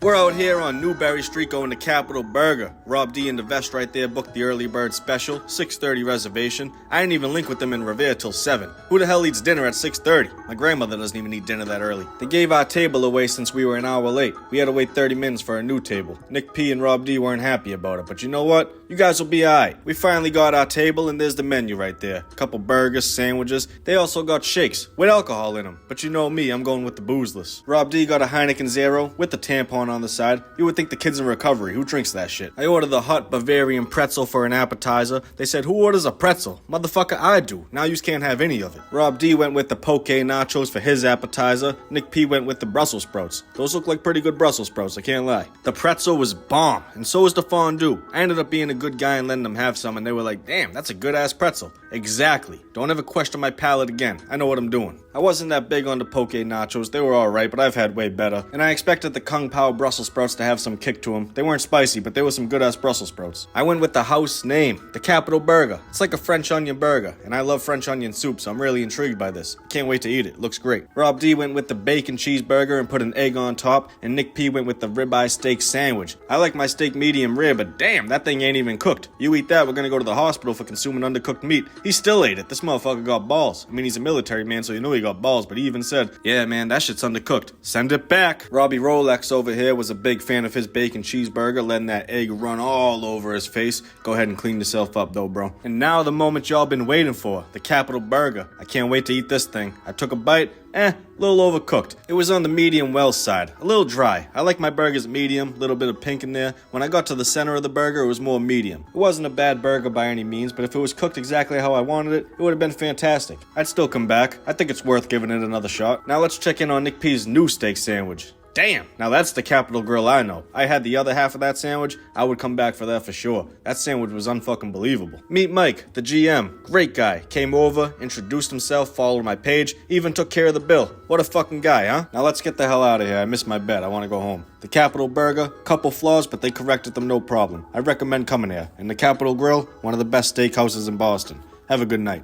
We're out here on Newberry Street going to Capital Burger. Rob D in the vest right there booked the early bird special, 6:30 reservation. I didn't even link with them in Revere till 7. Who the hell eats dinner at 6:30? My grandmother doesn't even eat dinner that early. They gave our table away since we were an hour late. We had to wait 30 minutes for a new table. Nick P and Rob D weren't happy about it, but you know what? You guys will be alright. We finally got our table and there's the menu right there. A couple burgers, sandwiches. They also got shakes with alcohol in them. But you know me, I'm going with the boozeless. Rob D got a Heineken Zero with the tampon on the side. You would think the kid's in recovery. Who drinks that shit? I ordered the hot Bavarian pretzel for an appetizer. They said, who orders a pretzel? Motherfucker, I do. Now you can't have any of it. Rob D went with the poke nachos for his appetizer. Nick P went with the Brussels sprouts. Those look like pretty good Brussels sprouts, I can't lie. The pretzel was bomb, and so was the fondue. I ended up being a good guy and letting them have some, and they were like, damn, that's a good ass pretzel. Exactly. Don't ever question my palate again. I know what I'm doing. I wasn't that big on the poke nachos. They were alright, but I've had way better. And I expected the Kung Pao Brussels sprouts to have some kick to them. They weren't spicy, but they were some good ass Brussels sprouts. I went with the house name, the Capital Burger. It's like a French onion burger, and I love French onion soup, so I'm really intrigued by this. Can't wait to eat it. Looks great. Rob D went with the bacon cheeseburger and put an egg on top, and Nick P went with the ribeye steak sandwich. I like my steak medium rare, but damn, that thing ain't even cooked. You eat that, we're gonna go to the hospital for consuming undercooked meat. He still ate it. This motherfucker got balls. I mean, he's a military man, so you know he got balls, but he even said, yeah, man, that shit's undercooked. Send it back. Robbie Rolex over here was a big fan of his bacon cheeseburger, letting that egg run all over his face. Go ahead and clean yourself up, though, bro. And now the moment y'all been waiting for, the Capital Burger. I can't wait to eat this thing. I took a bite. A little overcooked. It was on the medium well side. A little dry. I like my burgers medium, little bit of pink in there. When I got to the center of the burger, it was more medium. It wasn't a bad burger by any means, but if it was cooked exactly how I wanted it, it would have been fantastic. I'd still come back. I think it's worth giving it another shot. Now let's check in on Nick P's new steak sandwich. Damn, now that's the Capital Grill I know. I had the other half of that sandwich, I would come back for that for sure. That sandwich was unfucking believable. Meet Mike, the GM. Great guy. Came over, introduced himself, followed my page, even took care of the bill. What a fucking guy, huh? Now let's get the hell out of here. I missed my bet. I want to go home. The Capital Burger, couple flaws, but they corrected them no problem. I recommend coming here. And the Capital Grill, one of the best steakhouses in Boston. Have a good night.